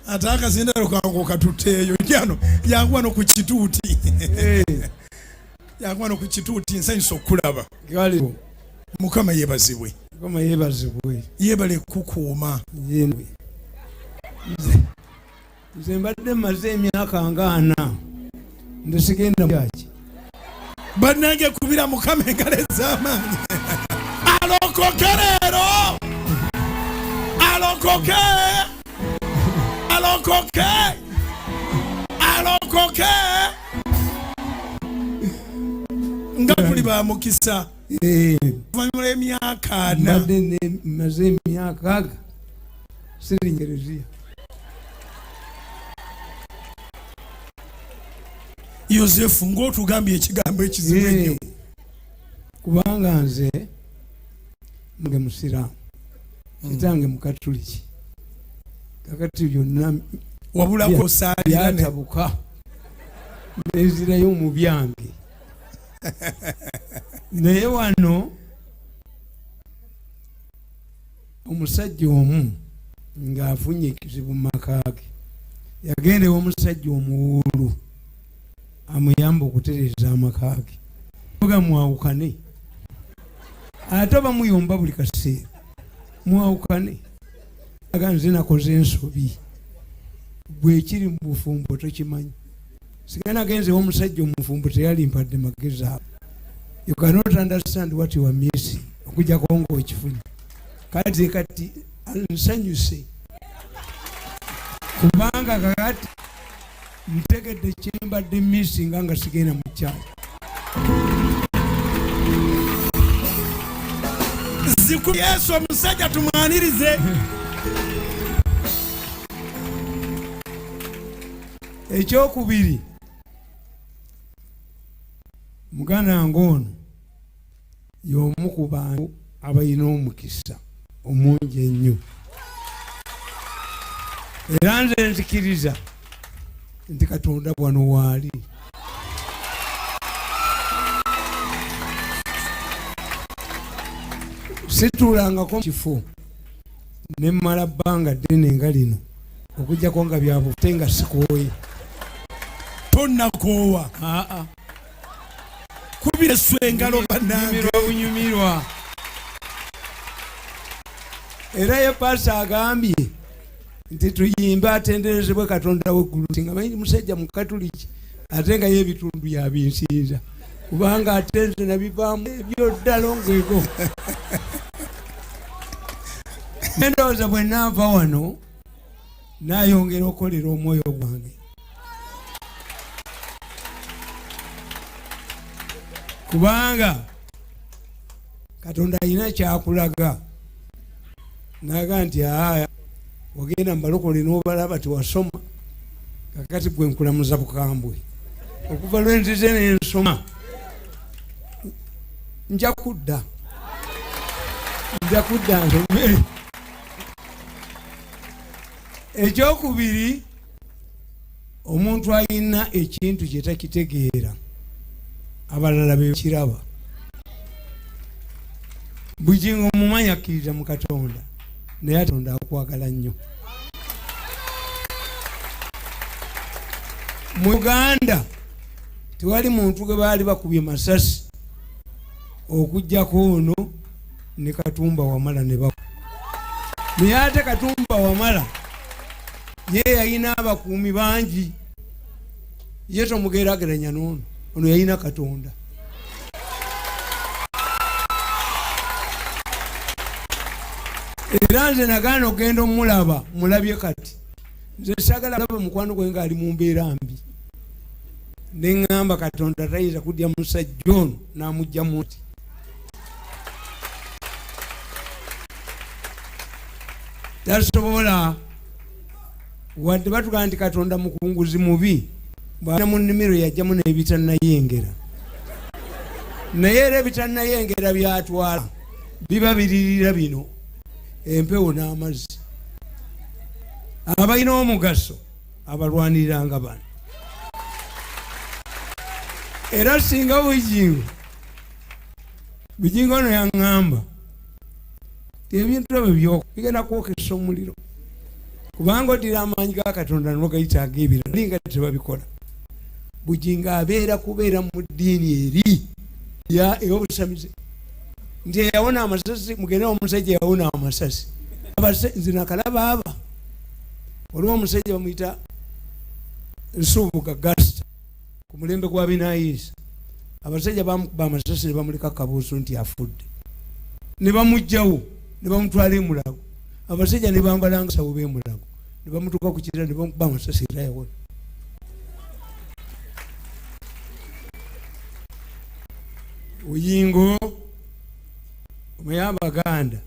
ataka zindalo kango katuteyo njano yagwano ku kituuti yagwano ku kituuti nsanyiso okulaba galiwo mukama yebazibwe yebale kukuuma yemwe nze mbadde maze emyaka nga 4 ndesigenda myaki bannange kubira mukama engalo ez'amaanyi alokoke leero alokoke nga tuli ba mukisa oluvannyuma lw'emyaka 4 mbadde maze emyaka siringerezia Yosefu ng'otugambye ekigambo ekizibu ennyo kubanga nze nge musiraamu kitange mukatuliki kakati byonna wabulako osaalira byatabuka nezirayo mu byange naye wano omusajja omu ng'afunye ekizibu mu maka ge yagendewo omusajja omuwuulu amuyamba okutereeza amaka ge oga mwawukane ate oba muyomba buli kaseera mwawukane aga nze nakoze ensobi bwekiri mu bufumbo tokimanyi sigana genzewo omusajja omufumbo teyalimpadde magezi ago you cannot understand what you are missing okujjako ng'okifunye kati nsanyuse kubanga kakati ntegedde kyembadde missinga nga sigenda mu kyalo ziku Yesu omusajja tumwanirize ekyokubiri muganda wange ono y'omu ku bantu abalina omukisa omungi ennyo era nze nzikiriza nti Katonda bwano waali situlangako kifo nemmala bbanga ddene nga lino okujjako nga byabute nga sikooye tonnakoowa kubira swengalo bannange obunyumirwa era ye paasa agambye nti tuyimbe atenderezebwe Katonda w'eggulu nga manyi musajja mukatuliki ate nga ye ebitundu yabinsinza kubanga ate nze nabivaamu ebyo ddala ngego endowooza bwe naava wano nayongera okukolera omwoyo gwange kubanga Katonda alina kyakulaga naga nti aya wagenda mubalokole n'obalaba tiwasoma kakati gwe nkulamuza bukambwe okuva lwenzize nensoma nja kudda nsome. Ekyokubiri omuntu alina ekintu kye takitegeera abalala bekiraba bujingo mumanya akkiriza mu Katonda naye Katonda akwagala nnyo. Mu Uganda tewali muntu gwe baali bakubye masasi okujjako ono ne Katumba Wamala ne baku naye ate Katumba Wamala ye yalina abakuumi bangi ye tomugeraageranya n'ono ono yalina Katonda. Era nze nagaana ogenda omulaba mulabye kati nze sagala alaba mukwano gwe nga ali mu mbeera mbi ne ŋŋamba Katonda tayinza kudya musajja ono n'amugyamu nti tasobola wadde batugaa nti Katonda mukunguzi mubi bwana mu nnimiro yajjamu n'ebitannayengera naye era ebitannayengera byatwala biba biririra bino empewo n'amazzi abalina omugaso abalwaniriranga bano. Era singa bujingo ono yaŋŋamba ebintu ebyo bigenda kwokesa omuliro kubanga odira amaanyi ga Katonda n'ogayita ag'ebirala linga tebabikola. Bujinga abeera kubeera mu ddiini eri ey'obusamize nti eyawona amasasi mugende omusajja yawona amasasi nze nakalaba aba waliwo omusajja bamuyita Nsubuga Gasita ku mulembe gwa Binaayisa abasajja bamukuba amasasi ne bamuleka kabuuso nti afudde ne bamugjawo ne bamutwala emulago abasajja ne bambalanga sawo b'emulago ne bamutuuka ku kirala ne bamukuba amasasi era yawona. Oyingo omuyabaganda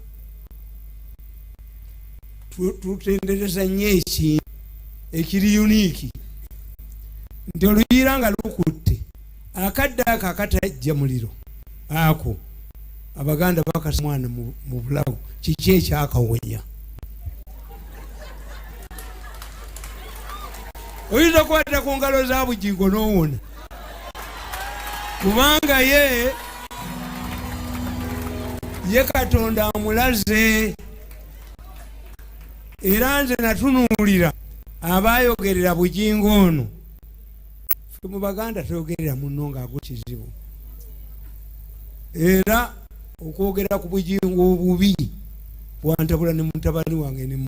tutendereza nnyo ekintu ekiri uniiki nti oluyiira nga lukutte akadde ako akatajja muliro ako abaganda bakasa mwana mu bulago kiki ekyakawonya. Oyinza okukwata ku ngalo za Bujingo n'owona kubanga ye Katonda amulaze era nze natunuulira abaayogerera Bujingo ono. Ffe mu Baganda toyogerera munno ng'ago kizibu era okwogera ku Bujingo obubi bwantabula ne mutabani wange ne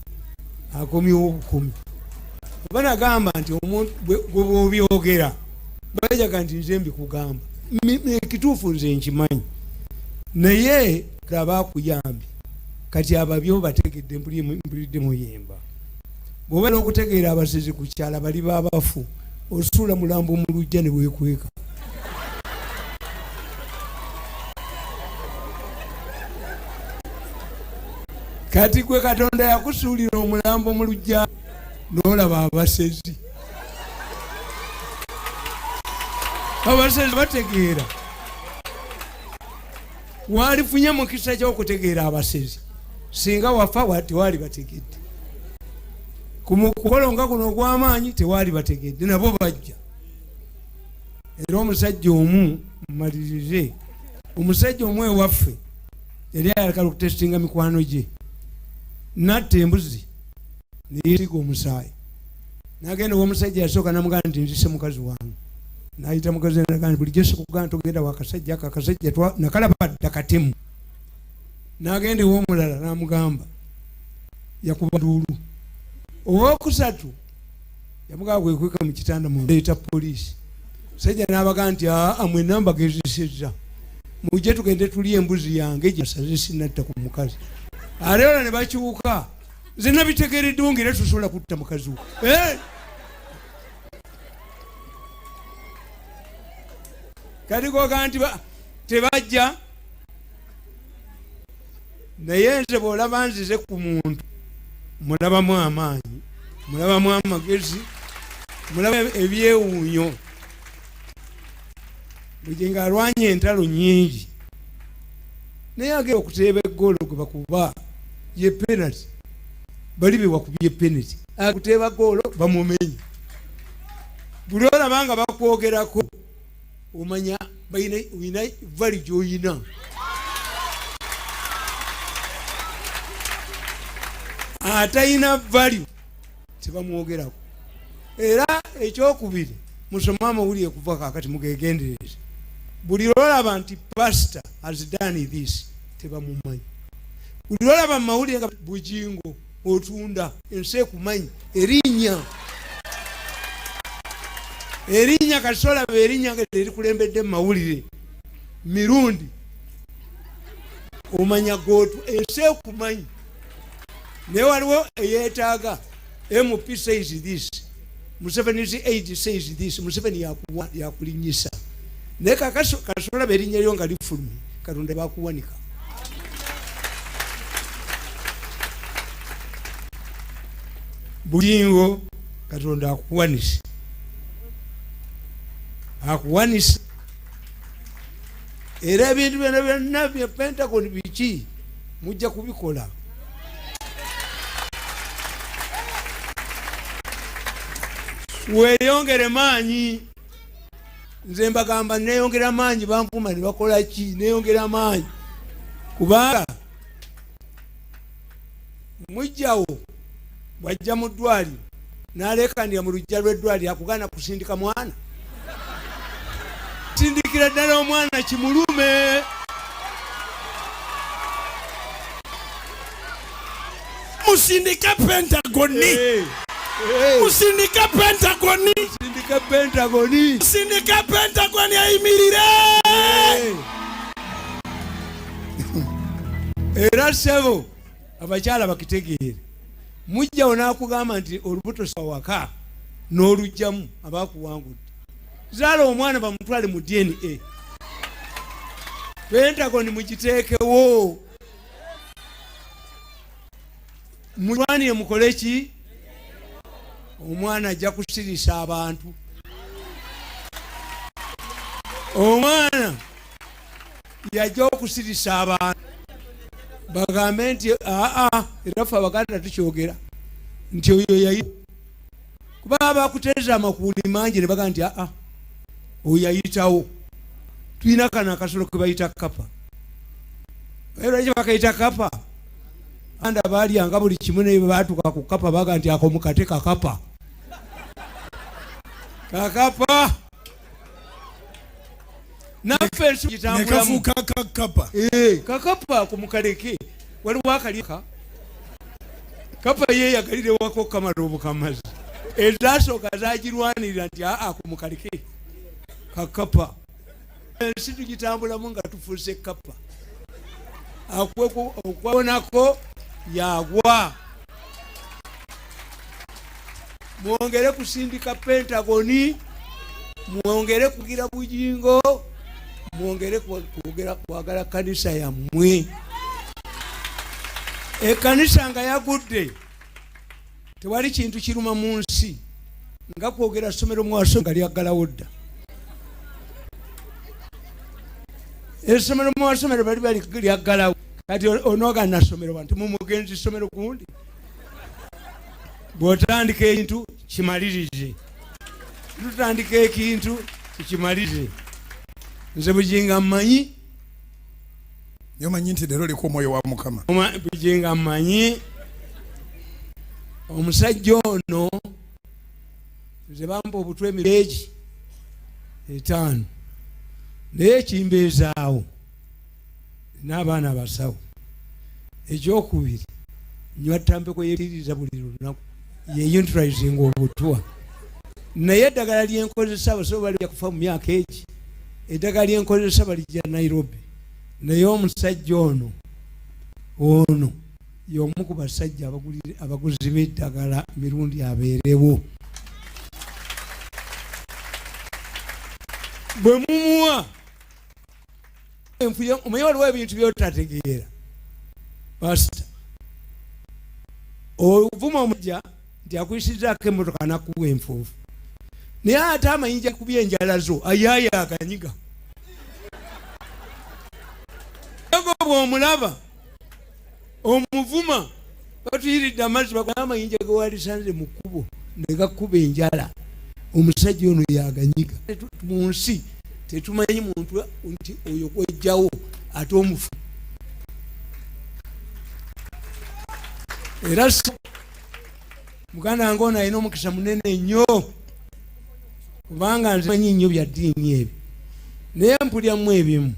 akomyewo obukumi. Oba nagamba nti omuntu gwe bw'obyogera bajaga nti nze mbikugamba ekituufu nze nkimanyi naye kaba akuyambye kati ababyo bategedde mpulidde muyemba. Bw'obeera okutegeera abasezi ku kyala bali baabafu osuula mulambo mu lujja ne bwekweka. Kati gwe Katonda yakusuulira omulambo mu lujja n'olaba abasezi. Abasezi bategeera walifunye mukisa ky'okutegeera abasezi singa wafa tewali bategedde ku mukolonga guno ogw'amaanyi tewali bategedde nabo bajja. Era omusajja omu mmalirize omusajja omu ewaffe yali ayagala okutesitinga mikwano gye natta embuzi neyesiga omusaayi nagenda omusajja yasooka namugamba nti nzise mukazi wange nayita mukazi nagamba bulijjo sikugamba togenda wakasajja ako akasajja nakalaba ddakatemu nagenda ew'omulala namugamba yakuba nduulu. Owokusatu yamugamba bwekweka mu kitanda muleeta poliisi. Sajja n'abaga nti mwenna mbagezesezza mujje tugende tulye embuzi yange gyasaze sinatta ku mukazi. Aleero ne bakyuka nze nabitegeereddewo ng'era tusobola kutta mukazi we. Kati goga nti tebajja naye nze bw'olaba nzize ku muntu mulabamu amaanyi mulabamu amagezi mulaba ebyewuunyo. Bujinga alwanye entalo nnyingi naye agenda okuteeba eggoolo gwe bakuba ye penalty bali be wakubye penalty akuteeba ggoolo bamumenye. Buli olaba nga bakwogerako omanya oyina vali gy'oyina. Atayina value tebamwogerako. Era ekyokubiri musome amawulire kuva kaakati mugegendereze. Buli lwolaba nti pastor has done this tebamumanyi. Buli lwolaba mu mawulire nga Bujingo otunda ensi ekumanyi erinnya kasola be erinnya nga erikulembedde mu mawulire Mirundi omanya gotu ensi ekumanyi. Naye waliwo eyeetaaga MP says this, Museveni's age says this, Museveni yakulinyisa. Naye kasola be erinnya lyo nga lifulumye Katonda bakuwanika. Bujingo Katonda akuwanise akuwanisa. Era ebintu byonna bya Pentagon biki mujja kubikola. Weeyongere maanyi. Nze mbagamba neeyongera maanyi banvuma ne bakola ki neeyongera maanyi kubanga mujjawo bwajja mu ddwaliro n'aleekandira mu lujja lw'eddwaliro akugaana kusindika mwana. Sindikira ddala omwana kimulume. Musindika Pentagoni. Musindika Pentagoni. Musindika Pentagoni. Musindika Pentagoni ayimirire. Era sebo abakyala bakitegeere. Mujja onaakugamba nti olubuto sawaka n'olujjamu abakuwangudde. Zaala omwana bamutwale mu DNA. Pentagoni mugiteekewo. Mulwanire mukole ki? Omwana ajja kusirisa abantu. Omwana yajja okusirisa abantu. Bagambe nti era ffe Abaganda tukyogera nti oyo yayi kuba abakuteeza amakuli mangi ne baga nti oyo yayitawo. Tulina kana akasolo ke bayita kapa. Lwaki bakayita kapa? Anda baalyanga buli kimu naye baatuka ku kapa baga nti ako mukate kakapa. Kakapa. Naffe ensi gitambulamu. Kakapa. Kakapa ku mukaleke. Waliwo akalika. Kapa ye yagalire wako kamala obukamazi. Ezasooka zaagirwanirira nti ku mukaleke. Kakapa. Ensi tugitambulamu nga tufuuse kapa. Okwonako yagwa. Mwongere kusindika Pentagoni. Mwongere kugira bujingo. Mwongere kwagala kanisa yammwe. Ekkanisa nga yagudde tewali kintu kiruma mu nsi nga kwogera ssomero mwasomero nga lyaggalawo dda. Essomero mwasomero bali lyaggalawo. Kati onoogaana ssomero bantu mumugenzi ssomero gundi. Bw'otandika ekintu kimalirize. Tutandika ekintu kikimalirize. Nze Bujinga mmanyi. Yomanyi nti leero liko omwoyo wa Mukama. Bujinga mmanyi. Omusajja ono nze bampa obutwe emireegi 5 naye ekimbeezaawo n'abaana basawo. Ekyokubiri nywa ttampeko yeekiriza buli lunaku yeyintraizinga obutwa. Naye eddagala lyenkozesa abasawo bali kufa mu myaka egi. Eddagala lyenkozesa balijja Nairobi. Naye omusajja ono y'omu ku basajja abaguzi b'eddagala mirundi abeerewo. Bwe mumuwa enfuye omanyi waliwo ebintu by'otategeera. Pasita ovuma omujja nti akuyisizaako emmotoka nakuwa enfuufu. Naye ate amayinja kubya enjala zo ayaayaganyiga. Ego bw'omulaba omuvuma batuyiridde amazzi bakola amayinja ge walisanze mu kkubo ne gakuba enjala. Omusajja ono yaganyiga. Mu nsi tetumanyi muntu nti oyo gwejjawo ate omufu. Era muganda wange ono alina omukisa munene nnyo kubanga nze manyi nnyo bya ddiini ebyo. Naye mpulyamu ebimu.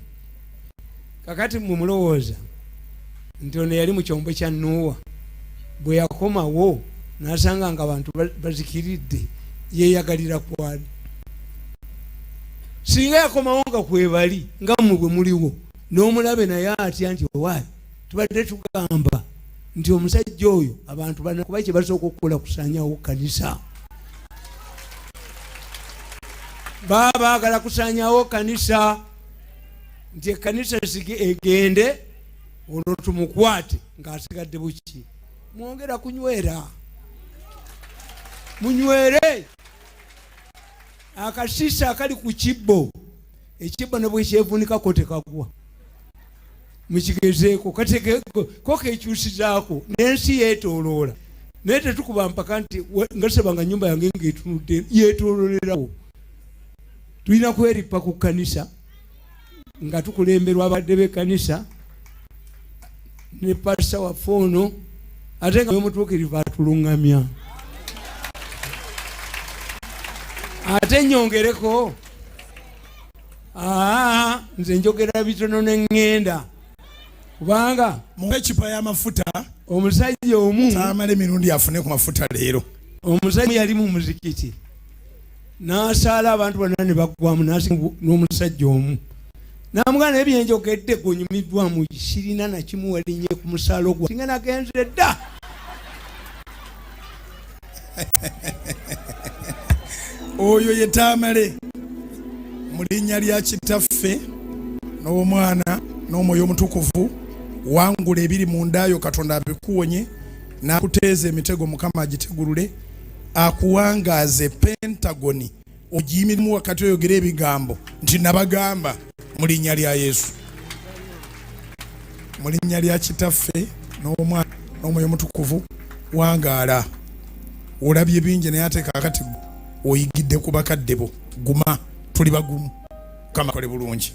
Kakati mumulowooza nti ono yali mu kyombo kya Nuuwa. Bwe yakomawo n'asanga nga abantu bazikiridde yeeyagalira kwali. Singa yakomawo nga kwebali nga mmwe bwe muliwo n'omulabe naye atya nti owaayi tubadde tugamba nti omusajja oyo abantu kuba kye basooka okukola kusaanyawo kanisa. Baba baagala kusaanyawo kanisa nti ekkanisa egende olwo tumukwate ng'asigadde buki. Mwongera kunywera. Munywere. Akasiisa akali ku kibbo. Ekibbo ne bwe kyevuunikako tekagwa. Mukigezeeko ko kekyusizaako n'ensi yeetooloola. Naye tetukuba mpaka nti nga sebanga nnyumba yange ng'etunudde yeetooloolerawo. Tulina kweripa ku kkanisa nga tukulemberwa abadde b'ekkanisa ne pasita waffe ono ate nga omutuukirivu atuluŋŋamya. Ate nyongereko, nze njogera bitono ne ŋŋenda kubanga muwe ekipa y'amafuta omusajja omu Tamale Mirundi afune ku mafuta leero. Omusajja yali mu muzikiti n'asaala abantu bonna ne baggwamu n'omusajja omu n'amugana ebyenjogedde gonyumiddwamu sirina na kimu walinye ku musaalo gwa singa nagenze dda. Oyo ye Tamale mu linnya lya Kitaffe n'Omwana n'Omwoyo Omutukuvu, wangula ebiri mu ndaayo, Katonda abikuwonye n'akuteeza emitego, Mukama agitegulule, akuwangaaze Pentagoni, ogiyimirimu wakati oyogera ebigambo nti nabagamba mu linnya lya Yesu. Mu linnya lya Kitaffe n'Omwana n'Omwoyo Omutukuvu, wangaala. Olabye bingi naye ate kaakati oyigidde ku bakadde bo. Guma, tuli bagumu. Mukama akole bulungi.